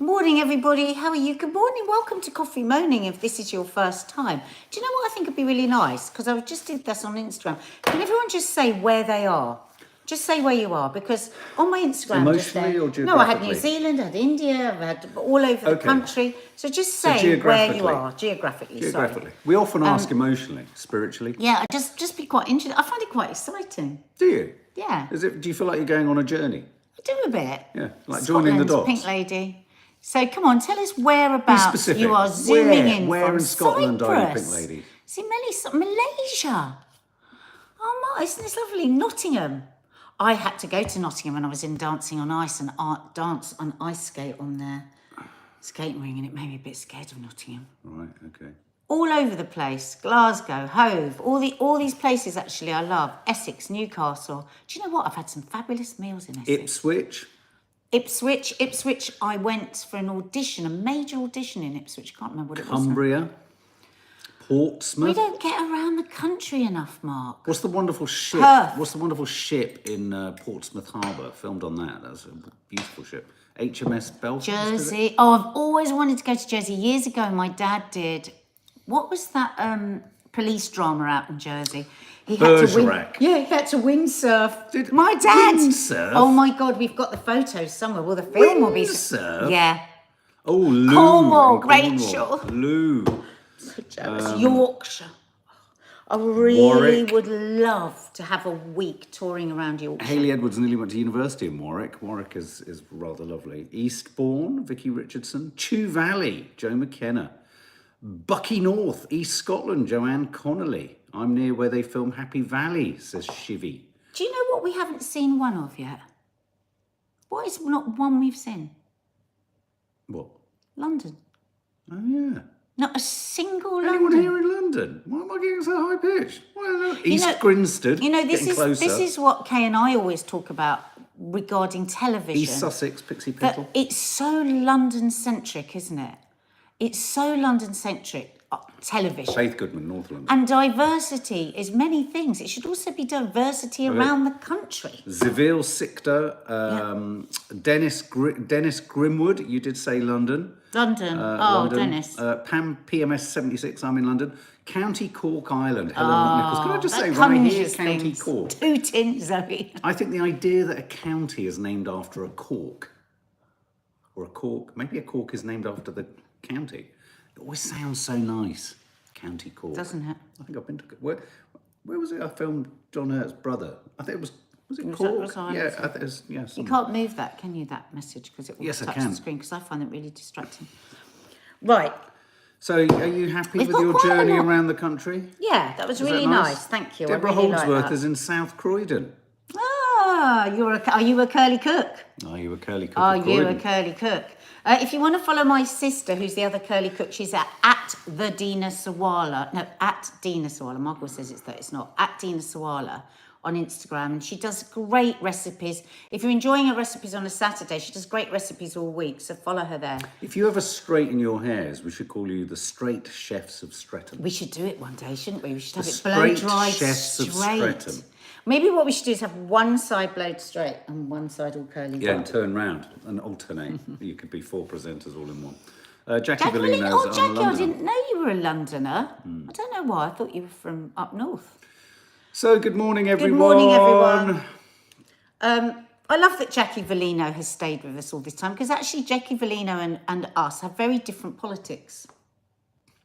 Morning, everybody. How are you? Good morning. Welcome to Coffee Moaning if this is your first time. Do you know what I think would be really nice? Because I just did this on Instagram. Can everyone just say where they are? Just say where you are, because on my Instagram... Emotionally or geographically? No, I had New Zealand, I had India, I had all over the country. So just say where you are, geographically. Geographically. Sorry. We often ask emotionally, spiritually. Yeah, just be quite interested. I find it quite exciting. Do you? Yeah. Do you feel like you're going on a journey? I do a bit. Yeah, like joining the dots. Pink Lady. So come on, tell us whereabouts you are zooming in where from. In Scotland Cyprus. are you, Pink Lady? See, Malaysia. Oh my, isn't this lovely? Nottingham. I had to go to Nottingham when I was in dancing on ice and dance on ice skate on their skating ring, and it made me a bit scared of Nottingham. Right, okay. All over the place, Glasgow, Hove, all these places actually I love. Essex, Newcastle. Do you know what? I've had some fabulous meals in Essex. Ipswich, I went for an audition, a major audition in Ipswich. Can't remember what it was. Cumbria, Portsmouth. We don't get around the country enough, Mark. What's the wonderful ship? Perth. What's the wonderful ship in Portsmouth Harbour? Filmed on that. That's a beautiful ship. HMS Belfast. Jersey. Oh, I've always wanted to go to Jersey. Years ago, my dad did. What was that police drama out in Jersey? He had to windsurf. My dad. Windsurf? Oh my God, we've got the photos somewhere. Well, the film will be. Windsurf? Yeah. Oh, Lou. Cornwall, Rachel. Lou. So jealous. Yorkshire. I really would love to have a week touring around Yorkshire. Hayley Edwards nearly went to university in Warwick. Warwick is rather lovely. Eastbourne, Vicky Richardson. Chew Valley, Joe McKenna. Bucky North, East Scotland, Joanne Connolly. I'm near where they film Happy Valley, says Shivy. Do you know what we haven't seen one of yet? What is not one we've seen? What? London. Oh, yeah. Not a single Anyone London. here in London? Why am I getting so high pitched? East Grinstead. You know, this closer. is what Kay and I always talk about regarding television. East Sussex, Pixie Pickle. It's so London-centric, isn't it? It's so London-centric, television. Faith Goodman, North London. And diversity is many things. It should also be diversity around the country. Zavil Sikta, Dennis Grimwood, you did say London. London. London. Dennis. Pam PMS 76, I'm in London. County Cork Island, Helen McNichols. Can I just say right here, County Cork? Tootin', Zoe. I think the idea that a county is named after a cork, or a cork, maybe a cork is named after the county. It always sounds so nice, County Cork. Doesn't it? I think I've been to... Where was it I filmed John Hurt's brother? I think it was... Was it Cork? Yeah, I think it was, yeah. You can't move that, can you, that message? Because it will touch the screen, because I find it really distracting. Right. So, are you happy with your journey around the country? Yeah, that was really nice. Thank you. Deborah I really Holdsworth is in South Croydon. Ah, are you a curly cook? Are you a curly cook? Are you a curly cook? If you want to follow my sister, who's the other curly cook, she's at the Dina Sawalha. No, at Dina Sawalha. Margot says it's not. At Dina Sawalha on Instagram. And she does great recipes. If you're enjoying her recipes on a Saturday, she does great recipes all week. So follow her there. If you ever straighten your hairs, we should call you the Straight Chefs of Streatham. We should do it one day, shouldn't we? We should have it blow-dried Chefs of Streatham. Maybe what we should do is have one side blowed straight and one side all curly. Yeah, and turn round and alternate. You could be 4 presenters all in one. Jackie Bellino's Oh, Jackie, I didn't know you were a Londoner. I don't know why. I thought you were from up north. So, good morning, everyone. Good morning, everyone. I love that Jackie Bellino has stayed with us all this time, because actually Jackie Bellino and us have very different politics.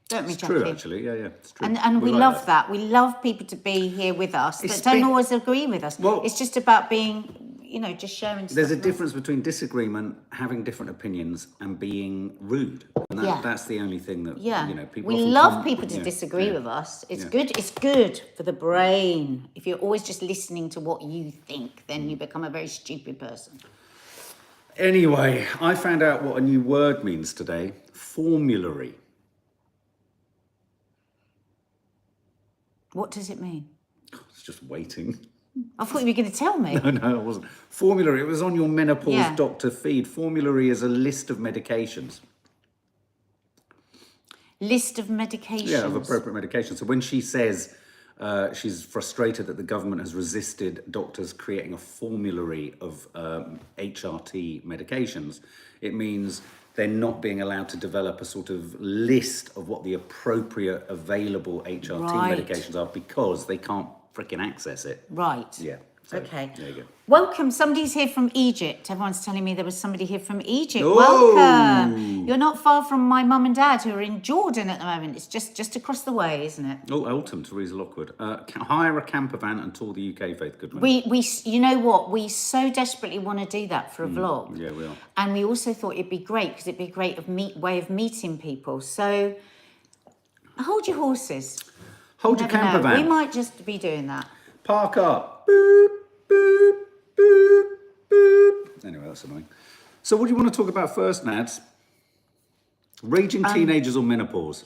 Don't we, Jackie? It's true, actually. Yeah, it's true. And we love that. We love people to be here with us that don't always agree with us. Well, it's just about being, just sharing stuff. There's a difference between disagreement, having different opinions, and being rude. And that's the only thing that, people... We love people to disagree with us. It's good. It's good for the brain. If you're always just listening to what you think, then you become a very stupid person. Anyway, I found out what a new word means today. Formulary. What does it mean? It's just waiting. I thought you were going to tell me. No, it wasn't. Formulary, it was on your Menopause doctor feed. Formulary is a list of medications. List of medications? Yeah, of appropriate medications. So when she says she's frustrated that the government has resisted doctors creating a formulary of HRT medications, it means they're not being allowed to develop a sort of list of what the appropriate available HRT Right. medications are because they can't freaking access it. Right. Yeah. So, Okay. there you go. Welcome. Somebody's here from Egypt. Everyone's telling me there was somebody here from Egypt. Oh! Welcome. You're not far from my mum and dad who are in Jordan at the moment. It's just across the way, isn't it? Oh, Elton, Teresa Lockwood. Hire a camper van and tour the UK, Faith Goodman. We, you know what? We so desperately want to do that for a vlog. Yeah, we are. And we also thought it'd be great because it'd be a great way of meeting people. So hold your horses. Hold your Never camper know. van. We might just be doing that. Park up. Boop, boop, boop, boop. Anyway, that's annoying. So what do you want to talk about first, Nads? Raging teenagers or menopause?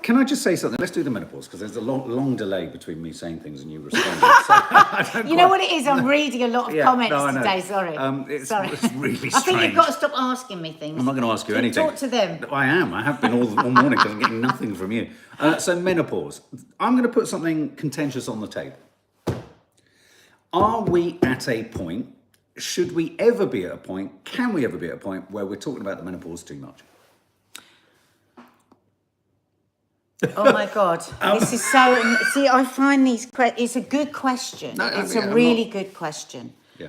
Can I just say something? Let's do the menopause, because there's a long delay between me saying things and you responding. So I don't You know what it is? I'm reading a lot of Yeah, comments no, I know. today. Sorry. Sorry. It's really strange. I think you've got to stop asking me things. I'm not going to ask you anything. Talk to them. I am. I have been all morning because I'm getting nothing from you. So menopause. I'm going to put something contentious on the table. Are we at a point, should we ever be at a point, can we ever be at a point where we're talking about the menopause too much? Oh my God. This is so... See, I find these... It's a good question. No, It's I'm a really not- good question. Yeah.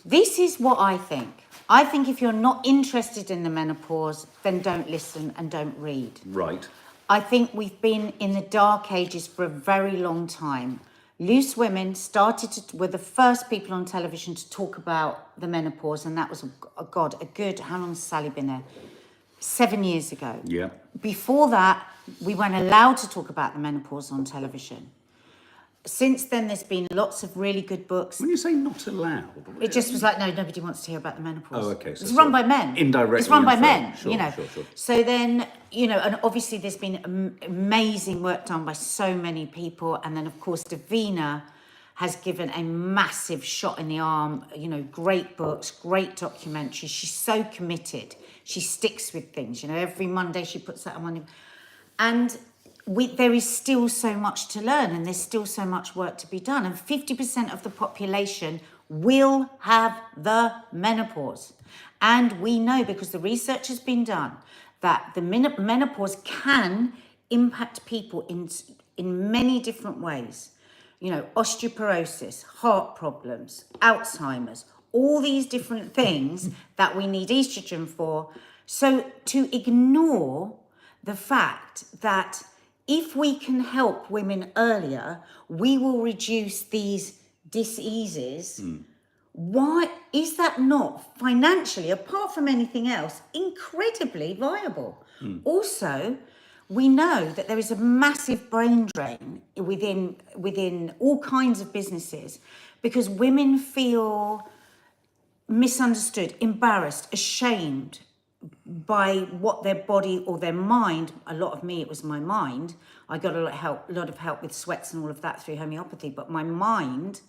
This is what I think. I think if you're not interested in the menopause, then don't listen and don't read. Right. I think we've been in the dark ages for a very long time. Loose Women were the first people on television to talk about the menopause, and that was, how long has Sally been there? 7 years ago. Yeah. Before that, we weren't allowed to talk about the menopause on television. Since then, there's been lots of really good books. When you say not allowed, It just was like, no, nobody wants to hear about the menopause. Oh, okay. So it's run by men. indirectly It's run by inferred. men, Sure, you know. sure. So then, and obviously there's been amazing work done by so many people. And then, of course, Davina has given a massive shot in the arm, great books, great documentaries. She's so committed. She sticks with things, every Monday she puts that on. And there is still so much to learn, and there's still so much work to be done. And 50% of the population will have the menopause. And we know, because the research has been done, that the menopause can impact people in many different ways. Osteoporosis, heart problems, Alzheimer's, all these different things that we need estrogen for. So to ignore the fact that if we can help women earlier, we will reduce these diseases. Why is that not financially, apart from anything else, incredibly viable? Also, we know that there is a massive brain drain within all kinds of businesses because women feel misunderstood, embarrassed, ashamed by what their body or their mind, a lot of me, it was my mind. I got a lot of help with sweats and all of that through homeopathy, but my mind,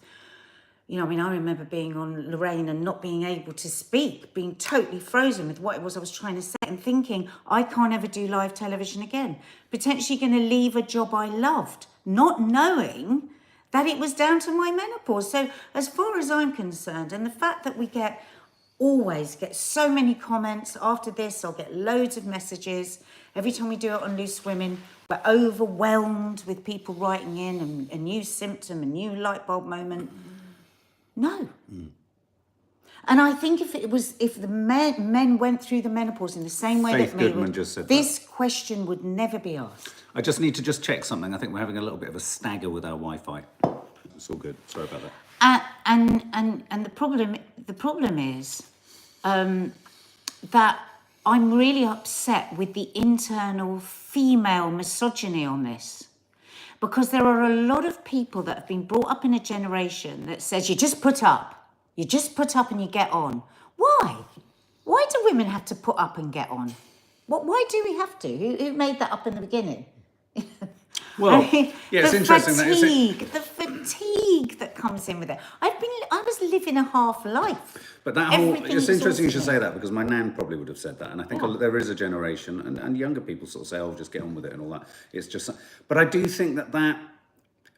I remember being on Lorraine and not being able to speak, being totally frozen with what it was I was trying to say and thinking, I can't ever do live television again. Potentially going to leave a job I loved, not knowing that it was down to my menopause. So as far as I'm concerned, and the fact that we always get so many comments after this, I'll get loads of messages. Every time we do it on Loose Women, we're overwhelmed with people writing in and a new symptom, a new light bulb moment. No. And I think if the men went through the menopause in the same way Faith that men Goodman would, just said this question would never be asked. I just need to check something. I think we're having a little bit of a stagger with our Wi-Fi. It's all good. Sorry about that. And the problem is that I'm really upset with the internal female misogyny on this, because there are a lot of people that have been brought up in a generation that says you just put up and you get on. Why do women have to put up and get on? Why do we have to? Who made that up in the beginning? Well, it's interesting the fatigue that comes in with it. I was living a half life. But it's interesting you should say that, because my nan probably would have said that. And I think there is a generation, and younger people sort of say, just get on with it and all that. It's just, but I do think that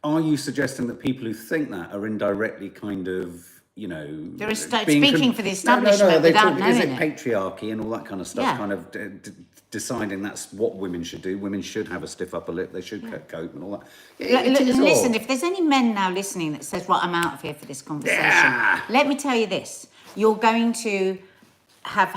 are you suggesting that people who think that are indirectly kind of, They're speaking for the establishment without knowing is it it. patriarchy and all that kind of stuff, Yeah. kind of deciding that's what women should do. Women should have a stiff upper lip, they should cope and all that. Yeah, it is Listen, odd. if there's any men now listening that says, right, I'm out of here for this conversation, Yeah. let me tell you this. You are going to have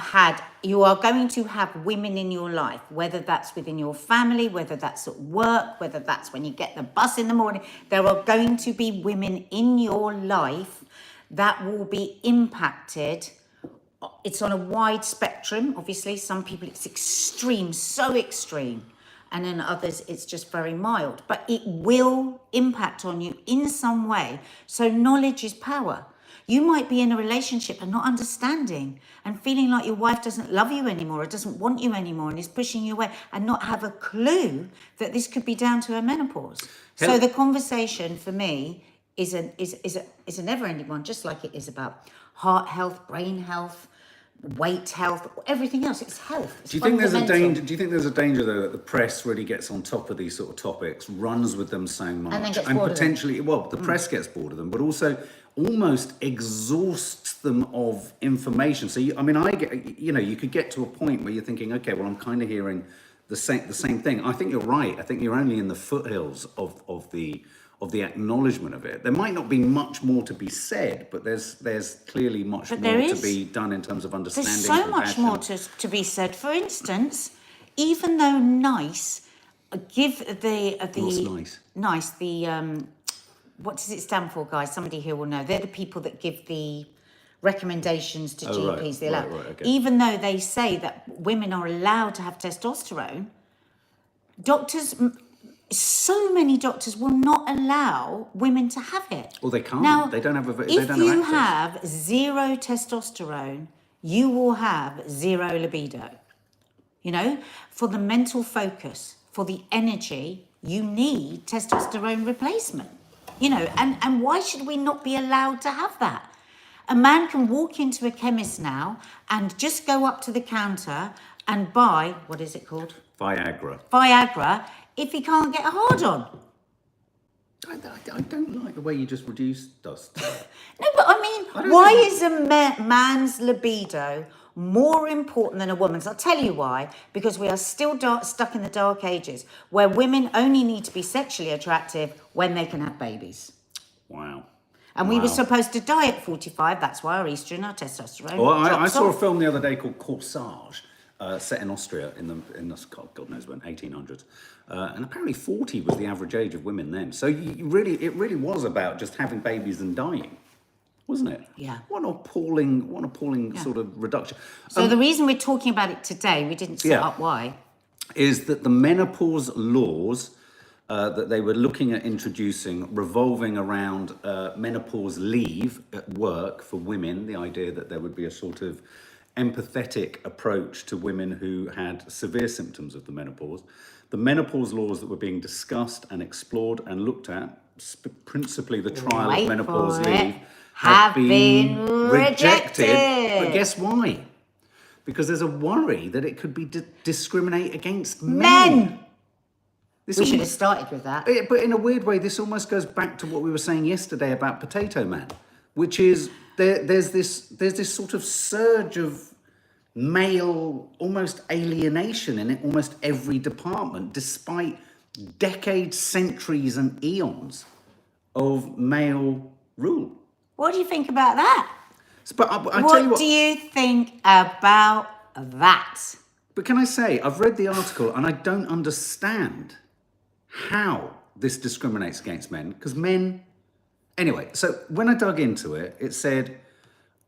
women in your life, whether that's within your family, whether that's at work, whether that's when you get the bus in the morning. There are going to be women in your life that will be impacted. It's on a wide spectrum. Obviously, some people it's extreme, so extreme. And then others, it's just very mild. But it will impact on you in some way. So knowledge is power. You might be in a relationship and not understanding and feeling like your wife doesn't love you anymore or doesn't want you anymore and is pushing you away and not have a clue that this could be down to her menopause. So the conversation for me is a never-ending one, just like it is about heart health, brain health, weight health, everything else. It's health. It's Do you think there's a fundamental. danger? Do you think there's a danger though that the press really gets on top of these sort of topics, runs with them so much, And then gets bored of them. potentially, well, the press gets bored of them, but also almost exhausts them of information. So I get, you could get to a point where you're thinking, okay, well, I'm kind of hearing the same thing. I think you're right. I think you're only in the foothills of the acknowledgement of it. There might not be much more to be said, but there's clearly much more to be done in terms of understanding. There's so much more to be said. For instance, even though NICE give What's NICE? What does it stand for, guys? Somebody here will know. They're the people that give the recommendations to GPs. Right, okay. Even though they say that women are allowed to have testosterone, doctors. So many doctors will not allow women to have it. Well, they can't. Now, They don't have if access. you have zero testosterone, you will have zero libido. For the mental focus, for the energy, you need testosterone replacement. And why should we not be allowed to have that? A man can walk into a chemist now and just go up to the counter and buy, what is it called? Viagra, if he can't get a hard on. I don't like the way you just reduced dust. No, but why is a man's libido more important than a woman's? I'll tell you why. Because we are still stuck in the dark ages where women only need to be sexually attractive when they can have babies. Wow. And we were supposed to die at 45. That's why our estrogen, our testosterone. Well, I drops saw a off. film the other day called Corsage, set in Austria in the God knows when, 1800s, and apparently 40 was the average age of women then. So it really was about just having babies and dying, wasn't it? Yeah. What an appalling sort of reduction. So the reason we're talking about it today, we didn't set up why. Is that the menopause laws that they were looking at introducing revolving around menopause leave at work for women, the idea that there would be a sort of empathetic approach to women who had severe symptoms of the menopause. The menopause laws that were being discussed and explored and looked at, principally the trial of menopause leave, have been rejected. But guess why? Because there's a worry that it could be discriminate against Men! This We should have started with that. But in a weird way, this almost goes back to what we were saying yesterday about Potato Man, which is there's this sort of surge of male almost alienation in almost every department, despite decades, centuries, and eons of male rule. What do you think about that? But I tell you What what. do you think about that? But can I say, I've read the article and I don't understand how this discriminates against men, because men... Anyway, so when I dug into it, it said...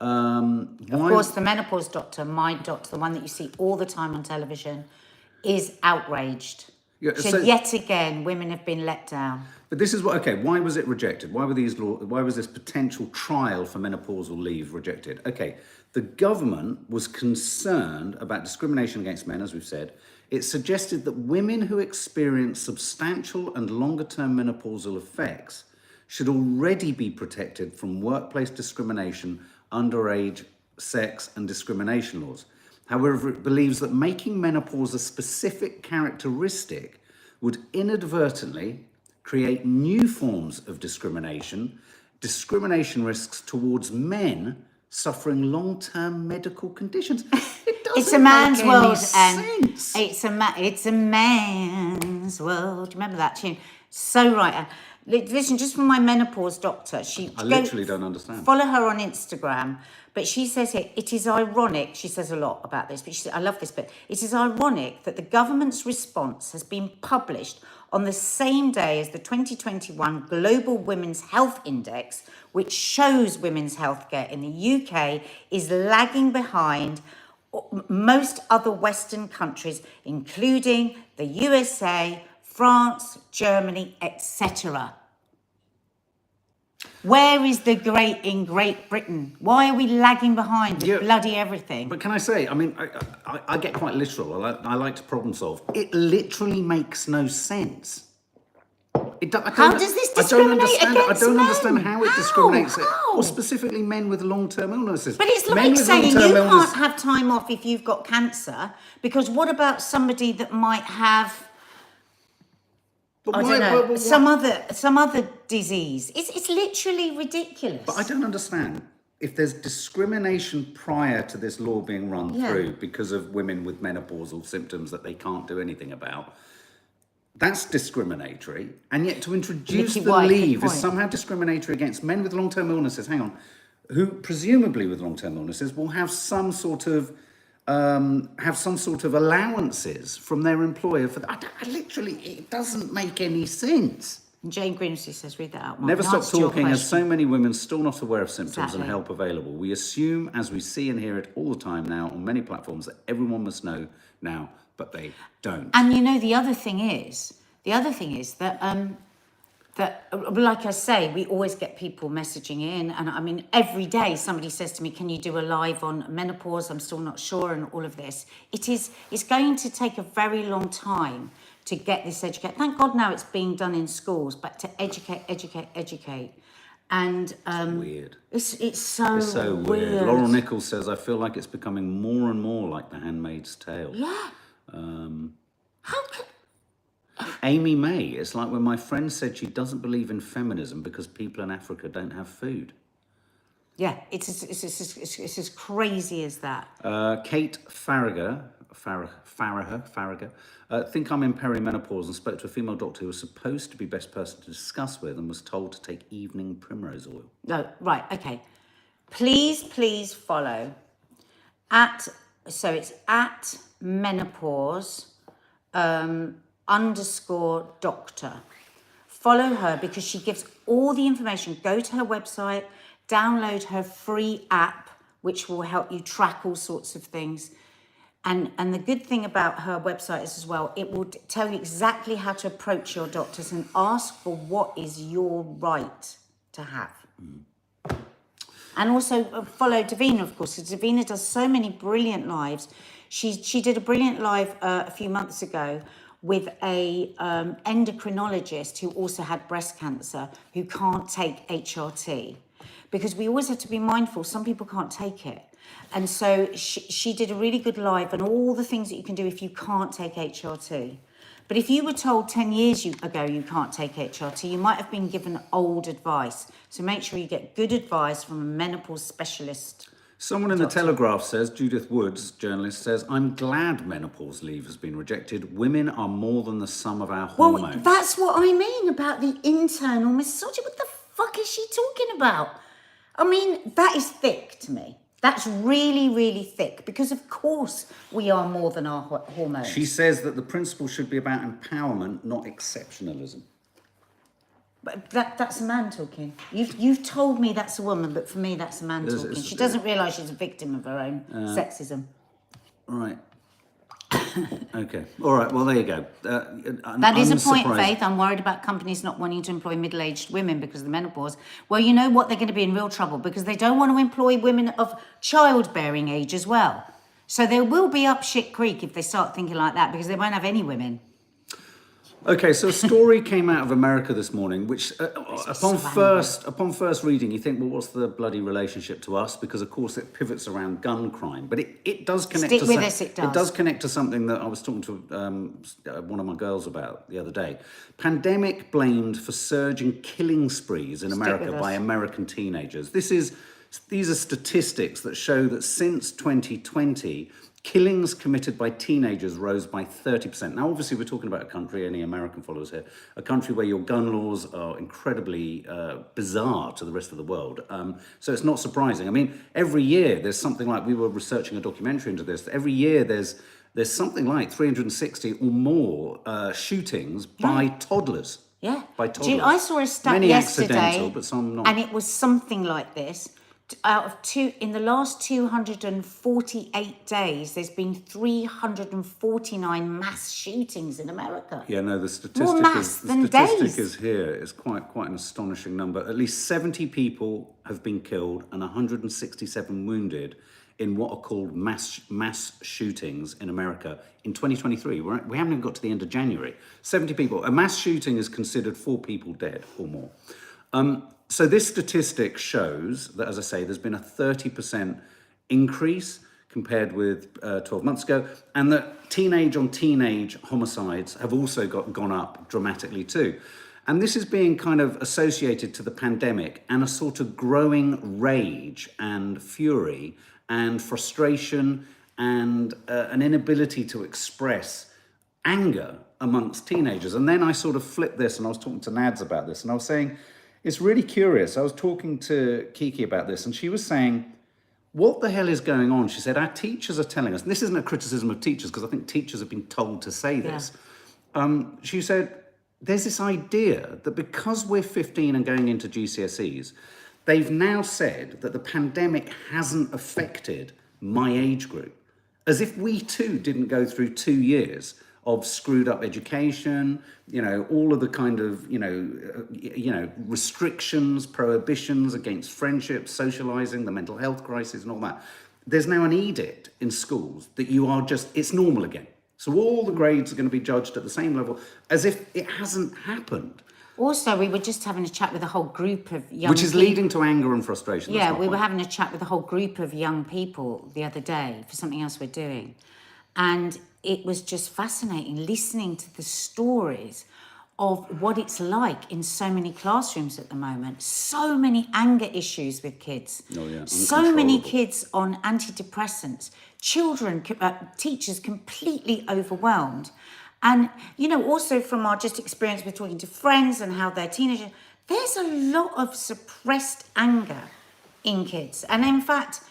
Of course, the menopause doctor, my doctor, the one that you see all the time on television, is outraged. Yeah, So yet again, women have been let down. But this is what... Okay, why was it rejected? Why was this potential trial for menopausal leave rejected? Okay, the government was concerned about discrimination against men, as we've said. It suggested that women who experience substantial and longer-term menopausal effects should already be protected from workplace discrimination, underage, sex, and discrimination laws. However, it believes that making menopause a specific characteristic would inadvertently create new forms of discrimination discrimination risks towards men suffering long-term medical conditions. It doesn't It's a man's make world, any sense. it's a man's world. Do you remember that tune? So right, Anne. Listen, just from my menopause doctor, I literally don't understand. Follow her on Instagram, but she says here, it is ironic, she says a lot about this, but she said, I love this bit. It is ironic that the government's response has been published on the same day as the 2021 Global Women's Health Index, which shows women's healthcare in the UK is lagging behind most other Western countries, including the USA, France, Germany, etc. Where is the great in Great Britain? Why are we lagging behind with bloody everything? But can I say, I mean, I get quite literal. I like to problem solve. It literally makes no sense. How does this discriminate against I don't men? understand how it discriminates. How? Or specifically men with long-term illnesses. But it's Men like with saying you long-term illness- can't have time off if you've got cancer, because what about somebody that might have... But I why- don't know, but some other disease. It's literally ridiculous. But I don't understand. If there's discrimination prior to this law being run through because of women with menopausal symptoms that they can't do anything about, that's discriminatory. And yet to introduce Nicky the White, good leave is point. somehow discriminatory against men with long-term illnesses, hang on, who presumably with long-term illnesses will have some sort of allowances from their employer for that. Literally, it doesn't make any sense. Jane Grimsey says, read that out, Mark. Never In stop answer to your talking, as question. so many women still not aware of symptoms Exactly. and help available. We assume, as we see and hear it all the time now on many platforms, that everyone must know now, but they don't. And you know, the other thing is that, like I say, we always get people messaging in, and I mean, every day somebody says to me, can you do a live on menopause? I'm still not sure, and all of this. It's going to take a very long time to get this educated. Thank God now it's being done in schools, but to educate. And Weird. it's so, It's so weird. Laurel Nichols says, I feel like it's becoming more and more like The Handmaid's Tale. Yeah. How could... Amy May, it's like when my friend said she doesn't believe in feminism because people in Africa don't have food. Yeah, it's as crazy as that. Kate Farragher, think I'm in perimenopause and spoke to a female doctor who was supposed to be best person to discuss with and was told to take evening primrose oil. No, right, okay. Please follow it's at menopause _ doctor. Follow her because she gives all the information. Go to her website, download her free app, which will help you track all sorts of things. And the good thing about her website is as well, it will tell you exactly how to approach your doctors and ask for what is your right to have. And also follow Davina, of course, because Davina does so many brilliant lives. She did a brilliant live a few months ago with a endocrinologist who also had breast cancer, who can't take HRT. Because we always have to be mindful, some people can't take it. And so she did a really good live on all the things that you can do if you can't take HRT. But if you were told 10 years ago you can't take HRT, you might have been given old advice. So make sure you get good advice from a menopause specialist. Someone in the Telegraph says, Judith Woods, journalist, says, I'm glad menopause leave has been rejected. Women are more than the sum of our hormones. Well, that's what I mean about the internal misogyny. What the fuck is she talking about? I mean, that is thick to me. That's really, really thick, because of course we are more than our hormones. She says that the principle should be about empowerment, not exceptionalism. But that's a man talking. You've told me that's a woman, but for me that's a man talking. She doesn't realise she's a victim of her own sexism. Right. Okay. All right. Well, there you go. That is a point, Faith. I'm worried about companies not wanting to employ middle-aged women because of the menopause. Well, you know what? They're going to be in real trouble because they don't want to employ women of childbearing age as well. So they will be up shit creek if they start thinking like that, because they won't have any women. Okay, so a story came out of America this morning, which upon first reading, you think, well, what's the bloody relationship to us? Because of course it pivots around gun crime, but it does connect. Stick to with us, it does. It does connect to something that I was talking to one of my girls about the other day. Pandemic blamed for surging killing sprees in America by American teenagers. These are statistics that show that since 2020. Killings committed by teenagers rose by 30%. Now, obviously, we're talking about a country, any American followers here, a country where your gun laws are incredibly bizarre to the rest of the world. So it's not surprising. I mean, every year there's something like, we were researching a documentary into this, every year there's something like 360 or more shootings by toddlers. Yeah. By toddlers. I saw a stat Many yesterday, accidental, but some not. and it was something like this. In the last 248 days, there's been 349 mass shootings in America. Yeah, no, the More mass than days. is here. It's quite an astonishing number. At least 70 people have been killed and 167 wounded in what are called mass shootings in America in 2023. We haven't even got to the end of January. 70 people. A mass shooting is considered 4 people dead or more. So this statistic shows that, as I say, there's been a 30% increase compared with 12 months ago, and that teenage homicides have also gone up dramatically too. And this is being kind of associated to the pandemic and a sort of growing rage and fury and frustration and an inability to express anger amongst teenagers. And then I sort of flipped this, and I was talking to Nads about this, and I was saying, it's really curious. I was talking to Kiki about this, and she was saying, what the hell is going on? She said, our teachers are telling us, and this isn't a criticism of teachers, because I think teachers have been told to say this. Yeah. She said, there's this idea that because we're 15 and going into GCSEs, they've now said that the pandemic hasn't affected my age group, as if we too didn't go through 2 years of screwed up education, all of the kind of, restrictions, prohibitions against friendships, socializing, the mental health crisis and all that. There's now an edict in schools that it's normal again. So all the grades are going to be judged at the same level as if it hasn't happened. Also, we were just having a chat with a whole group of young people. Which is leading to anger and frustration. Yeah, we were having a chat with a whole group of young people the other day for something else we're doing. And it was just fascinating listening to the stories of what it's like in so many classrooms at the moment. So many anger issues with kids. Oh, yeah. So many kids on antidepressants. Children, teachers completely overwhelmed. And, also from our just experience with talking to friends and how they're teenagers, there's a lot of suppressed anger in kids. And in fact,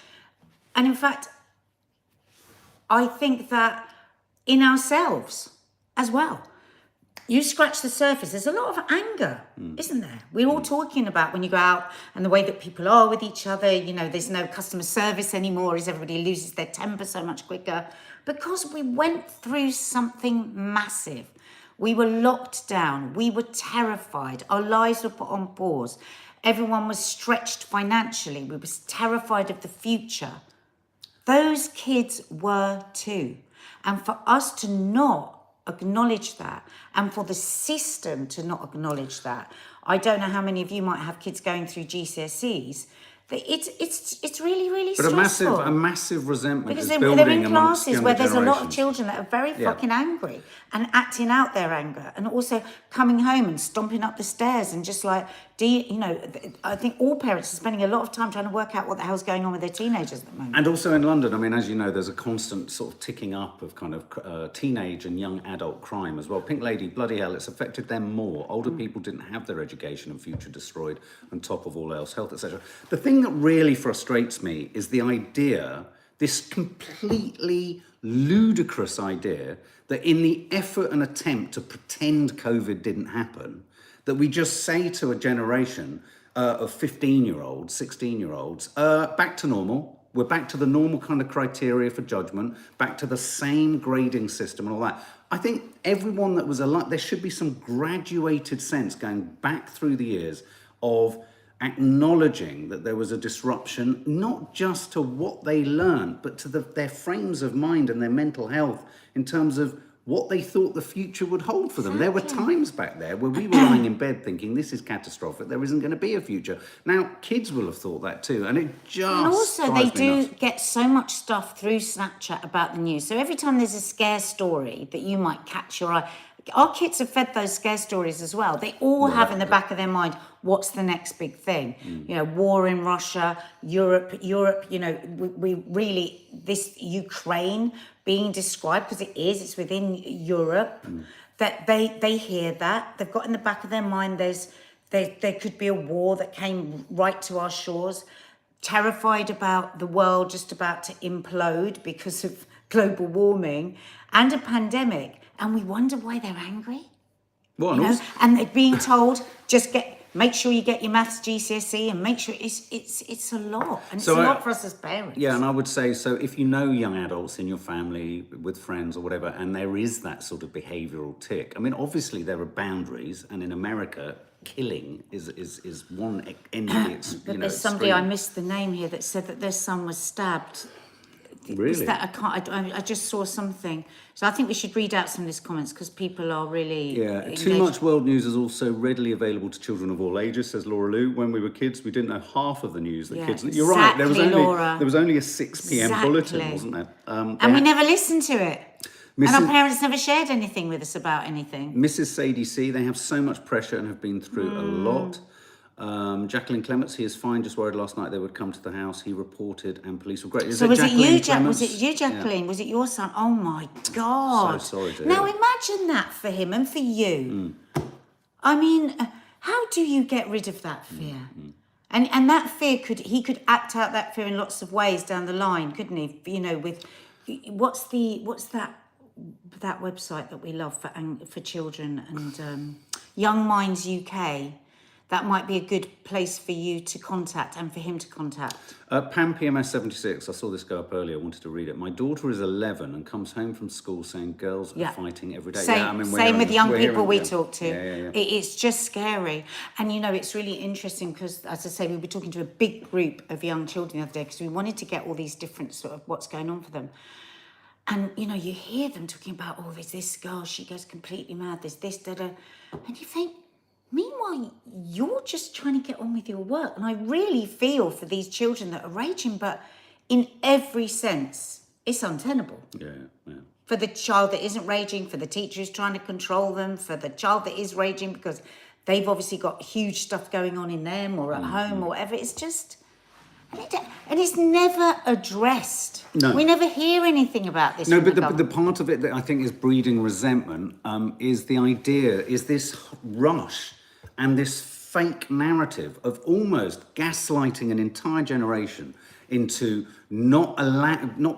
I think that in ourselves as well. You scratch the surface, there's a lot of anger, isn't there? We're all talking about when you go out and the way that people are with each other, there's no customer service anymore as everybody loses their temper so much quicker. Because we went through something massive. We were locked down, we were terrified, our lives were put on pause. Everyone was stretched financially, we were terrified of the future. Those kids were too. And for us to not acknowledge that, and for the system to not acknowledge that, I don't know how many of you might have kids going through GCSEs. It's really, really stressful. But a massive resentment because is building they're in amongst classes younger where there's a lot of generations. children that are very fucking angry and acting out their anger, and also coming home and stomping up the stairs and just like, I think all parents are spending a lot of time trying to work out what the hell's going on with their teenagers at the moment. And also in London, I mean, as you know, there's a constant sort of ticking up of kind of teenage and young adult crime as well. Pink Lady, bloody hell, it's affected them more. Older people didn't have their education and future destroyed, on top of all else, health, etc. The thing that really frustrates me is the idea, this completely ludicrous idea, that in the effort and attempt to pretend COVID didn't happen, that we just say to a generation of 15-year-olds, 16-year-olds, back to normal. We're back to the normal kind of criteria for judgment, back to the same grading system and all that. I think everyone that was alive, there should be some graduated sense going back through the years of acknowledging that there was a disruption, not just to what they learned, but to their frames of mind and their mental health in terms of what they thought the future would hold for them. There were times back there where we were lying in bed thinking, this is catastrophic, there isn't going to be a future. Now, kids will have thought that too, and it just And also, they drives me do nuts. get so much stuff through Snapchat about the news. So every time there's a scare story that you might catch your eye, our kids have fed those scare stories as well. They all have in the back of their mind, what's the next big thing? You know, war in Russia, Europe, you know, we really, this Ukraine being described, because it's within Europe, that they hear that. They've got in the back of their mind, there could be a war that came right to our shores. Terrified about the world just about to implode because of global warming and a pandemic. And we wonder why they're angry. Well, You know? And they're being told, make sure you get your maths GCSE, and make sure it's a lot. And it's a lot for us as parents. Yeah, and I would say, so if you know young adults in your family, with friends or whatever, and there is that sort of behavioural tick, I mean, obviously there are boundaries, and in America, killing is one end of its, But there's somebody, I missed the name here, that said that their son was stabbed. Really? Is that, I just saw something. So I think we should read out some of these comments, because people are really Too engaged. much world news is also readily available to children of all ages, says Laura Lou. When we were kids, we didn't know half of the news that kids... You're right, exactly, Laura. there was only a 6 p.m. bulletin, Exactly. wasn't there? And we never listened to it. And our Mrs. parents never shared anything with us about anything. Mrs. Sadie C, they have so much pressure and have been through a lot. Jacqueline Clements, he is fine, just worried last night they would come to the house. He reported and police were great. So was it you, Clements? was it you, Jacqueline? Yeah. Was it your son? Oh my God. So sorry to Now hear. imagine that for him and for you. I mean, how do you get rid of that fear? And that fear he could act out that fear in lots of ways down the line, couldn't he? You know, with what's that website that we love for children and Young Minds UK. That might be a good place for you to contact and for him to contact. Pam PMS 76, I saw this go up earlier, I wanted to read it. My daughter is 11 and comes home from school saying girls are fighting every day. Same with young people we talk to. Yeah. It's just scary. And you know, it's really interesting because, as I say, we were talking to a big group of young children the other day because we wanted to get all these different sort of what's going on for them. And, you know, you hear them talking about, oh, there's this girl, she goes completely mad, there's this, da-da. And you think, meanwhile, you're just trying to get on with your work. And I really feel for these children that are raging, but in every sense, it's untenable. Yeah. For the child that isn't raging, for the teacher who's trying to control them, for the child that is raging because they've obviously got huge stuff going on in them or at home or whatever. It's just... And it's never addressed. No. We never hear anything about this. No, from but the the government. part of it that I think is breeding resentment is the idea, is this rush and this fake narrative of almost gaslighting an entire generation into not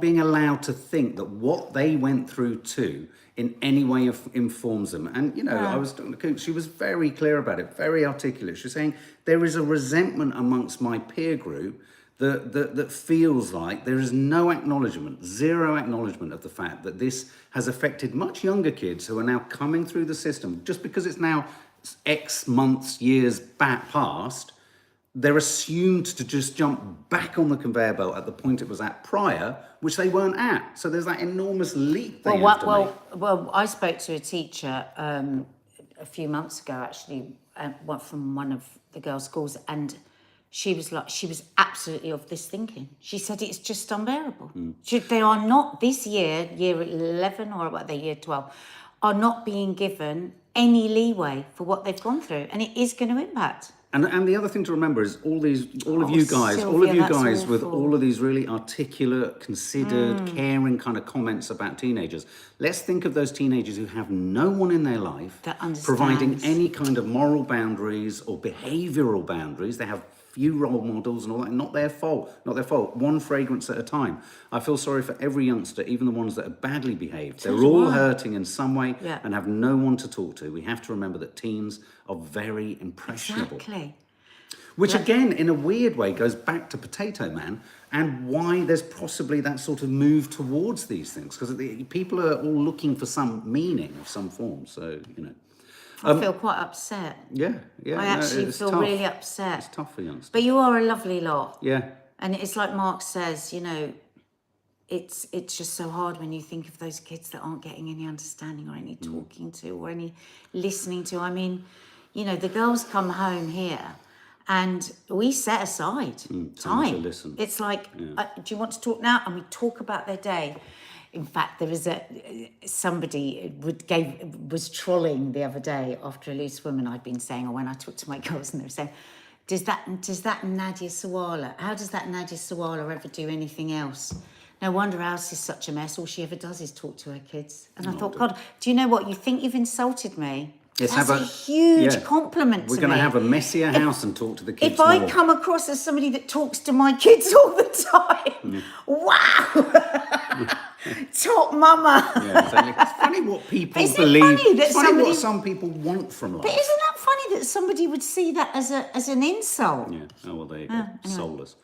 being allowed to think that what they went through too in any way informs them. And, you know, I was talking to Coop, she was very clear about it, very articulate. She's saying, there is a resentment amongst my peer group that feels like there is no acknowledgement, zero acknowledgement of the fact that this has affected much younger kids who are now coming through the system. Just because it's now X months, years back past, they're assumed to just jump back on the conveyor belt at the point it was at prior, which they weren't at. So there's that enormous leap they have to make. Well, I spoke to a teacher a few months ago, actually, from one of the girls' schools, and she was absolutely of this thinking. She said it's just unbearable. They are not, this year 11 or what they year 12, are not being given any leeway for what they've gone through, and it is going to impact. And the other thing to remember is all of you guys Sylvia, with awful. all of these really articulate, considered, caring kind of comments about teenagers. Let's think of those teenagers who have no one in their life That understands. providing any kind of moral boundaries or behavioural boundaries. They have few role models and all that. Not their fault. One fragrance at a time. I feel sorry for every youngster, even the ones that are badly behaved. They're all hurting in some way and have no one to talk to. We have to remember that teens are very impressionable. Exactly. Which again, in a weird way, goes back to Potato Man and why there's possibly that sort of move towards these things. Because people are all looking for some meaning of some form. So, you know. I feel quite upset. Yeah. I actually it's feel tough. really upset. It's tough for youngsters. But you are a lovely lot. Yeah. And it's like Mark says, you know, it's just so hard when you think of those kids that aren't getting any understanding or any talking to or any listening to. I mean, you know, the girls come home here and we set aside time to listen. It's like, do you want to talk now? And we talk about their day. In fact, there was somebody was trolling the other day after a loose woman I'd been saying, or when I talked to my girls and they were saying, does that Nadia Sawalha, how does that Nadia Sawalha ever do anything else? No wonder ours is such a mess. All she ever does is talk to her kids. And I thought, God, do you know what? You think you've insulted me? That's a huge compliment to me. We're going to have a messier house and talk to the kids If I come across as somebody that talks to my kids all the time, wow, top mama. Yeah, exactly. It's funny what people Isn't believe. It funny that it's funny what some people want from life. But isn't that funny that somebody would see that as an insult? Yeah. Oh, well, there you go. Anyway. Soulless.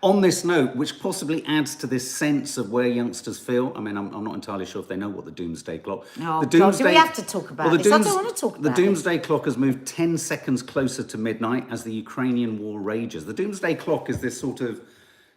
On this note, which possibly adds to this sense of where youngsters feel. I mean, I'm not entirely sure if they know what the Doomsday Clock. Oh, God, do we have to talk about this? I don't want to talk about The Doomsday Clock has moved 10 seconds closer to midnight as the Ukrainian war rages. The Doomsday Clock is this sort of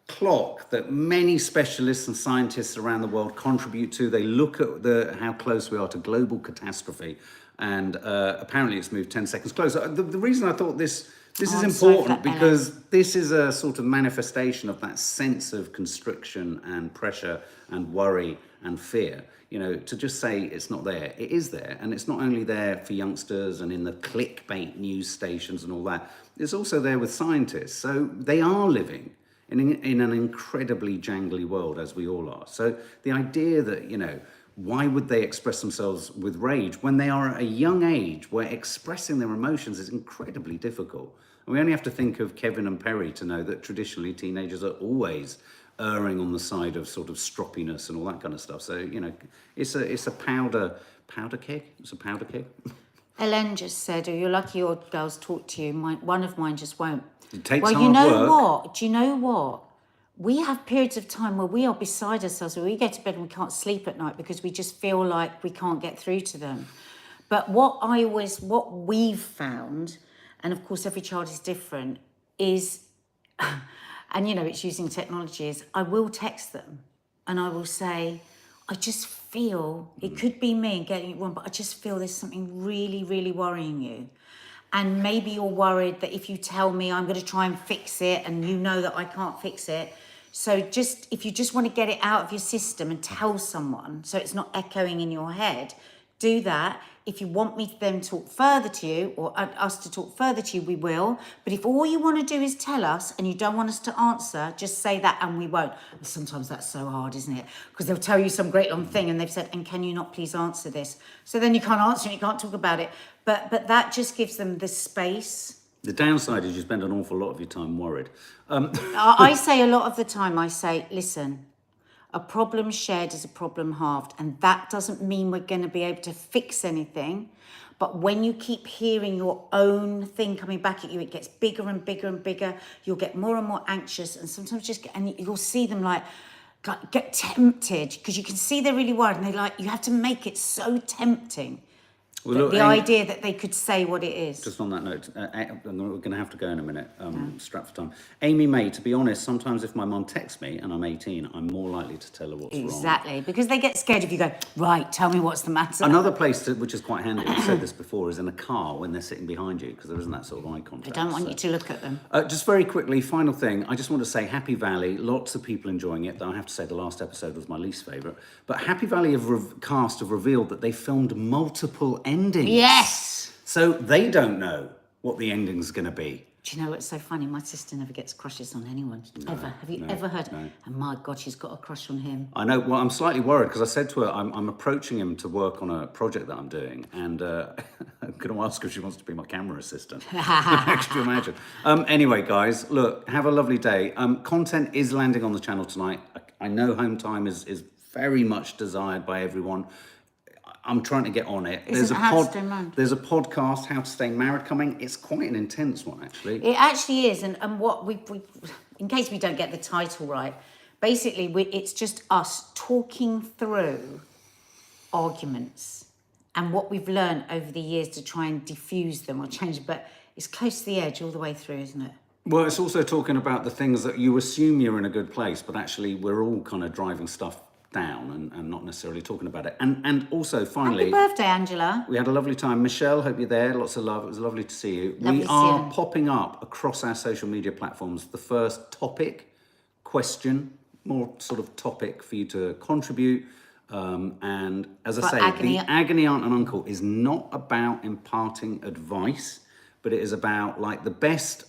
clock that many specialists and scientists around the world contribute to. They look at how close we are to global catastrophe, and apparently it's moved 10 seconds closer. The reason I thought this is important because this is a sort of manifestation of that sense of constriction and pressure and worry and fear. You know, to just say it's not there, it is there. And it's not only there for youngsters and in the clickbait news stations and all that, it's also there with scientists. So they are living in an incredibly jangly world, as we all are. So the idea that, you know, why would they express themselves with rage when they are at a young age where expressing their emotions is incredibly difficult? And we only have to think of Kevin and Perry to know that traditionally teenagers are always erring on the side of sort of stroppiness and all that kind of stuff. So, you know, it's a powder keg. It's a powder keg. Ellen just said, oh, you're lucky your girls talk to you. One of mine just won't. It takes well, hard you know work. what? Do you know what? We have periods of time where we are beside ourselves, where we get to bed and we can't sleep at night because we just feel like we can't get through to them. But what we've found, and of course every child is different, is, and you know, it's using technology, is I will text them and I will say, I just feel, it could be me and getting it wrong, but I just feel there's something really, really worrying you. And maybe you're worried that if you tell me I'm going to try and fix it and you know that I can't fix it. So if you just want to get it out of your system and tell someone so it's not echoing in your head, do that. If you want me to then talk further to you or us to talk further to you, we will. But if all you want to do is tell us and you don't want us to answer, just say that and we won't. And sometimes that's so hard, isn't it? Because they'll tell you some great long thing and they've said, and can you not please answer this? So then you can't answer and you can't talk about it. But that just gives them the space. The downside is you spend an awful lot of your time worried. I say a lot of the time, I say, listen, a problem shared is a problem halved. And that doesn't mean we're going to be able to fix anything. But when you keep hearing your own thing coming back at you, it gets bigger and bigger and bigger. You'll get more and more anxious. And sometimes and you'll see them like get tempted because you can see they're really worried. And they're like, you have to make it so tempting. Well, look, the idea that they could say what it is. Just on that note, we're going to have to go in a minute, strapped for time. Amy May, to be honest, sometimes if my mum texts me and I'm 18, I'm more likely to tell her what's wrong. Exactly, because they get scared if you go, right, tell me what's the matter. Another place which is quite handy, I've said this before, is in a car when they're sitting behind you, because there isn't that sort of eye contact. I don't want you to look at them. Just very quickly, final thing, I just want to say Happy Valley, lots of people enjoying it, though I have to say the last episode was my least favourite. But Happy Valley cast have revealed that they filmed multiple endings. Yes! So they don't know what the ending's going to be. Do you know what's so funny? My sister never gets crushes on anyone, ever. Have you ever heard? No. And my God, she's got a crush on him. I know. Well, I'm slightly worried because I said to her, I'm approaching him to work on a project that I'm doing, and I'm going to ask her if she wants to be my camera assistant. Could you imagine? Anyway, guys, look, have a lovely day. Content is landing on the channel tonight. I know home time is very much desired by everyone. I'm trying to get on it. There's a podcast, How to Stay Married, coming. It's quite an intense one, actually. It actually is. And what we in case we don't get the title right, basically it's just us talking through arguments and what we've learned over the years to try and diffuse them or change. But it's close to the edge all the way through, isn't it? Well, it's also talking about the things that you assume you're in a good place, but actually we're all kind of driving stuff down and not necessarily talking about it. And also, finally, Happy birthday, Angela. we had a lovely time. Michelle, hope you're there. Lots of love. It was lovely to see you. Lovely We to see you. are popping up across our social media platforms the first topic, question, more sort of topic for you to contribute. And as I For say, agony. the agony aunt and uncle is not about imparting advice, but it is about like the best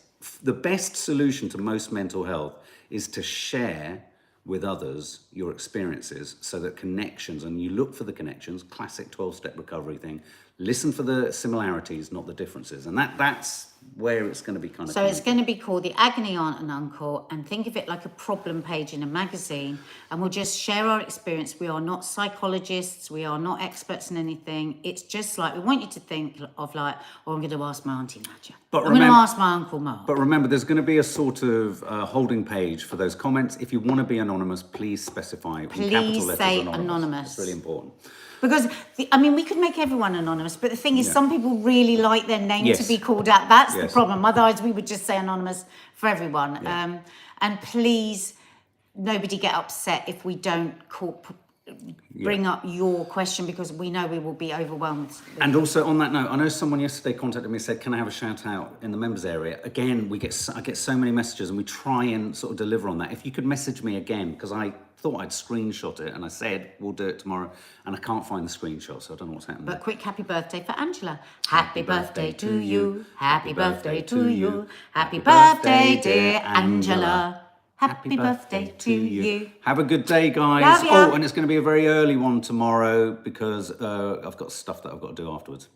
solution to most mental health is to share with others your experiences so that connections, and you look for the connections, classic 12-step recovery thing, listen for the similarities, not the differences. And that's where it's going to be kind of... So it's going to be called The Agony Aunt and Uncle, and think of it like a problem page in a magazine, and we'll just share our experience. We are not psychologists, we are not experts in anything. It's just like, we want you to think of like, oh, I'm going to ask my Auntie Nadja. I'm going to ask my Uncle Mark. But remember, there's going to be a sort of holding page for those comments. If you want to be anonymous, please specify in capital letters say anonymous. anonymous. It's really important. Because, we could make everyone anonymous, but the thing is, some people really like their name Yes. to be called out. That's the Yes. problem. Otherwise, we would just say anonymous for everyone. Yeah. And please, nobody get upset if we don't bring up your question, because we know we will be overwhelmed. And also on that note, I know someone yesterday contacted me and said, can I have a shout out in the members area? Again, I get so many messages and we try and sort of deliver on that. If you could message me again, because I thought I'd screenshot it and I said, we'll do it tomorrow, and I can't find the screenshot, so I don't know what's happening. But quick happy birthday for Angela. Happy birthday to you. Happy birthday to you. Happy birthday, dear Angela. Happy birthday to you. Have a good day, guys. Love ya. Oh, and it's going to be a very early one tomorrow because I've got stuff that I've got to do afterwards.